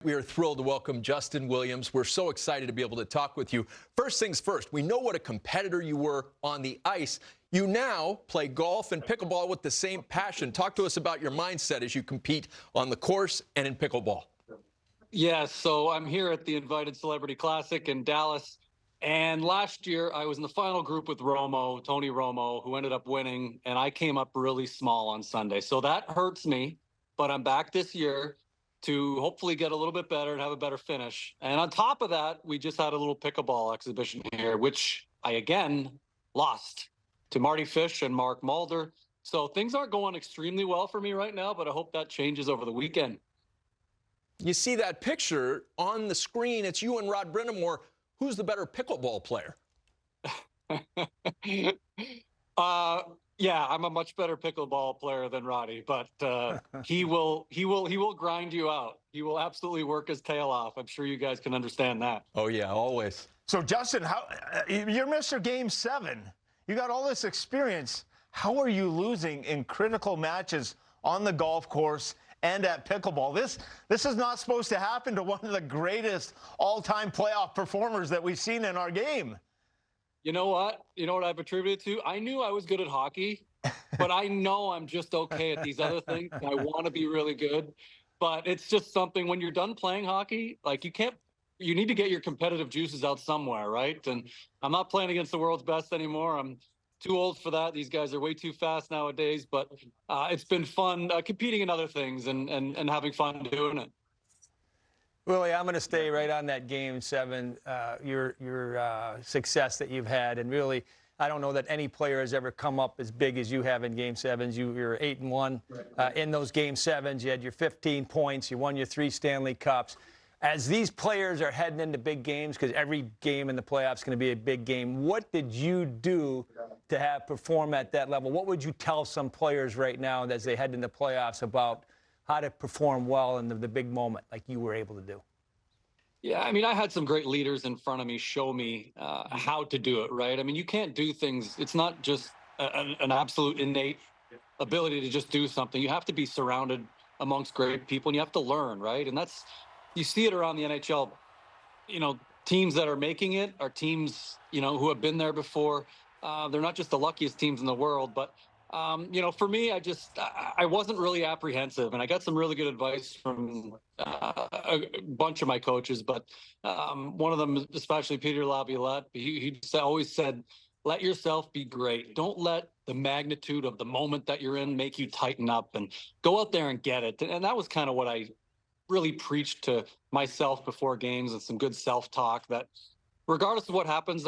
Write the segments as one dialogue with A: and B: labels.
A: We are thrilled to welcome Justin Williams. We're so excited to be able to talk with you. First things first, we know what a competitor you were on the ice. You now play golf and pickleball with the same passion. Talk to us about your mindset as you compete on the course and in pickleball.
B: Yeah, so I'm here at the Invited Celebrity Classic in Dallas. And last year, I was in the final group with Tony Romo, who ended up winning, and I came up really small on Sunday. So that hurts me, but I'm back this year to hopefully get a little bit better and have a better finish. And on top of that, we just had a little pickleball exhibition here, which I, again, lost to Marty Fish and Mark Mulder. So things aren't going extremely well for me right now, but I hope that changes over the weekend.
A: You see that picture on the screen. It's you and Rod Brindamore. Who's the better pickleball player?
B: Yeah, I'm a much better pickleball player than Roddy, but he will grind you out. He will absolutely work his tail off. I'm sure you guys can understand that.
A: Oh yeah, always.
C: So Justin, you're Mr. Game 7. You got all this experience. How are you losing in critical matches on the golf course and at pickleball? This is not supposed to happen to one of the greatest all-time playoff performers that we've seen in our game.
B: You know what? You know what I've attributed to? I knew I was good at hockey, but I know I'm just okay at these other things. I want to be really good, but it's just something when you're done playing hockey, like you need to get your competitive juices out somewhere, right? And I'm not playing against the world's best anymore. I'm too old for that. These guys are way too fast nowadays, but it's been fun competing in other things and having fun doing it.
D: Willie, I'm going to stay right on that Game 7, your success that you've had. And really, I don't know that any player has ever come up as big as you have in Game 7s. You're 8-1 in those Game 7s. You had your 15 points. You won your 3 Stanley Cups. As these players are heading into big games, because every game in the playoffs is going to be a big game, what did you do to have perform at that level? What would you tell some players right now as they head into playoffs about how to perform well in the big moment like you were able to do?
B: Yeah, I mean, I had some great leaders in front of me show me how to do it, right? I mean, you can't do things. It's not just an absolute innate ability to just do something. You have to be surrounded amongst great people, and you have to learn, right? And that's, you see it around the NHL. You know, teams that are making it are teams, you know, who have been there before. They're not just the luckiest teams in the world, but you know, for me, I wasn't really apprehensive, and I got some really good advice from a bunch of my coaches, but one of them, especially Peter Laviolette, he always said, let yourself be great. Don't let the magnitude of the moment that you're in make you tighten up, and go out there and get it. And that was kind of what I really preached to myself before games, and some good self-talk that regardless of what happens,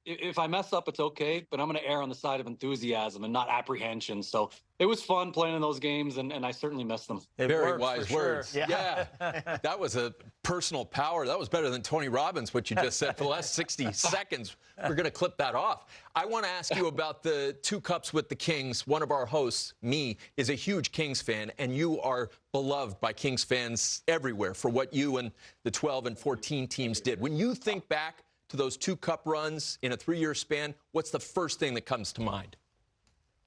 B: if I mess up, it's okay, but I'm going to err on the side of enthusiasm and not apprehension. So it was fun playing in those games, and I certainly miss them.
A: Very wise words.
D: Sure.
A: Yeah. That was a personal power. That was better than Tony Robbins, what you just said for the last 60 seconds. We're going to clip that off. I want to ask you about the 2 cups with the Kings. One of our hosts, me, is a huge Kings fan, and you are beloved by Kings fans everywhere for what you and the 12 and 14 teams did. When you think back to those 2 cup runs in a 3-year span, what's the first thing that comes to mind?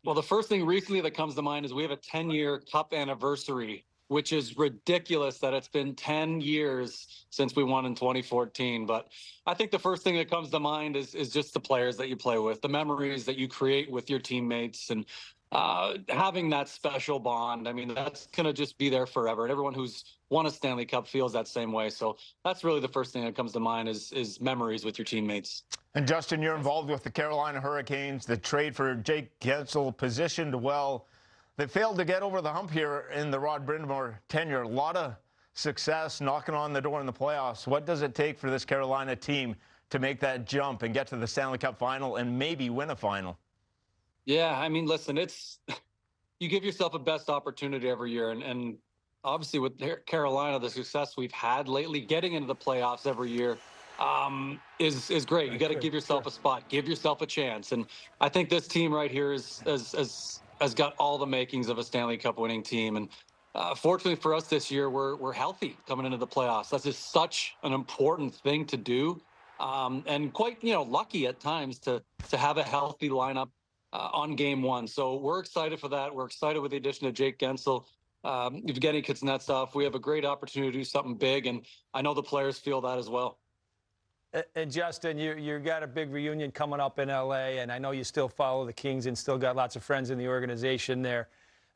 B: Well, the first thing recently that comes to mind is we have a 10-year cup anniversary, which is ridiculous that it's been 10 years since we won in 2014. But I think the first thing that comes to mind is just the players that you play with, the memories that you create with your teammates, and having that special bond. I mean, that's going to just be there forever. And everyone who's won a Stanley Cup feels that same way. So that's really the first thing that comes to mind is memories with your teammates.
C: And Justin, you're involved with the Carolina Hurricanes. The trade for Jake Guentzel positioned well. They failed to get over the hump here in the Rod Brindamore tenure. A lot of success knocking on the door in the playoffs. What does it take for this Carolina team to make that jump and get to the Stanley Cup final and maybe win a final?
B: Yeah, I mean, listen, you give yourself a best opportunity every year. And obviously with Carolina, the success we've had lately, getting into the playoffs every year is great. You got to give yourself a spot, give yourself a chance. And I think this team right here has got all the makings of a Stanley Cup winning team. And fortunately for us this year, we're healthy coming into the playoffs. That's just such an important thing to do. And quite, lucky at times to have a healthy lineup on game 1. So we're excited for that. We're excited with the addition of Jake Guentzel. Evgeny Kuznetsov. We have a great opportunity to do something big, and I know the players feel that as well.
D: And Justin, you got a big reunion coming up in LA, and I know you still follow the Kings and still got lots of friends in the organization there.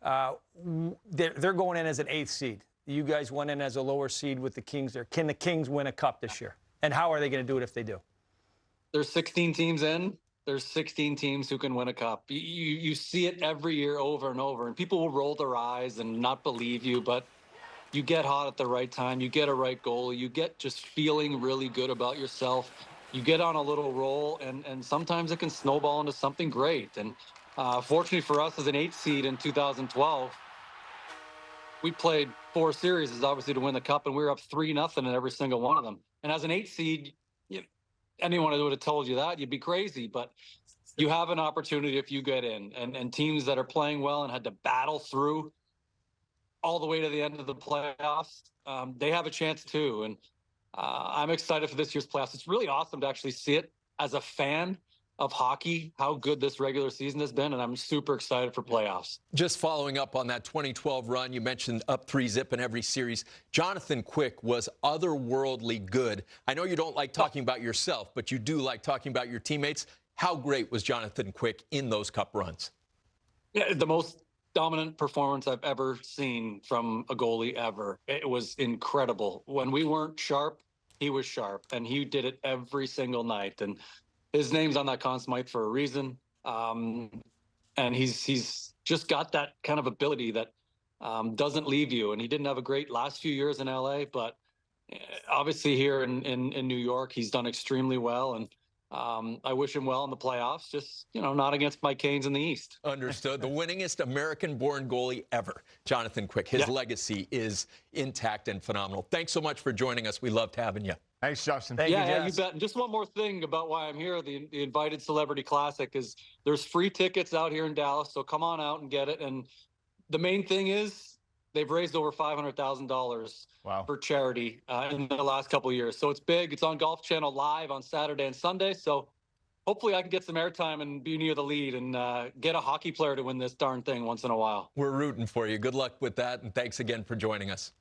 D: They're going in as an 8th seed. You guys went in as a lower seed with the Kings there. Can the Kings win a cup this year? And how are they going to do it if they do?
B: There's 16 teams in. There's 16 teams who can win a cup. You see it every year over and over, and people will roll their eyes and not believe you, but you get hot at the right time. You get a right goal. You get just feeling really good about yourself. You get on a little roll, and sometimes it can snowball into something great. And fortunately for us, as an 8th seed in 2012, we played 4 series, obviously, to win the cup, and we were up 3-0 in every single one of them. And as an 8th seed, anyone would have told you that, you'd be crazy. But you have an opportunity if you get in. And teams that are playing well and had to battle through all the way to the end of the playoffs, they have a chance too. And I'm excited for this year's playoffs. It's really awesome to actually see it as a fan of hockey, how good this regular season has been, and I'm super excited for playoffs.
A: Just following up on that 2012 run, you mentioned up 3-0 in every series. Jonathan Quick was otherworldly good. I know you don't like talking about yourself, but you do like talking about your teammates. How great was Jonathan Quick in those cup runs?
B: Yeah, the most dominant performance I've ever seen from a goalie ever. It was incredible. When we weren't sharp, he was sharp, and he did it every single night. And his name's on that Conn Smythe for a reason. And he's just got that kind of ability that doesn't leave you. And he didn't have a great last few years in LA, but obviously here in New York, he's done extremely well. And I wish him well in the playoffs, just, not against my Canes in the East.
A: Understood. The winningest American-born goalie ever, Jonathan Quick. His legacy is intact and phenomenal. Thanks so much for joining us. We loved having you.
C: Thanks, Justin.
D: Thank you,
B: you bet. And just one more thing about why I'm here. The Invited Celebrity Classic is there's free tickets out here in Dallas, so come on out and get it. And the main thing is they've raised over $500,000 for charity in the last couple of years. So it's big. It's on Golf Channel live on Saturday and Sunday. So hopefully I can get some airtime and be near the lead and get a hockey player to win this darn thing once in a while.
A: We're rooting for you. Good luck with that, and thanks again for joining us.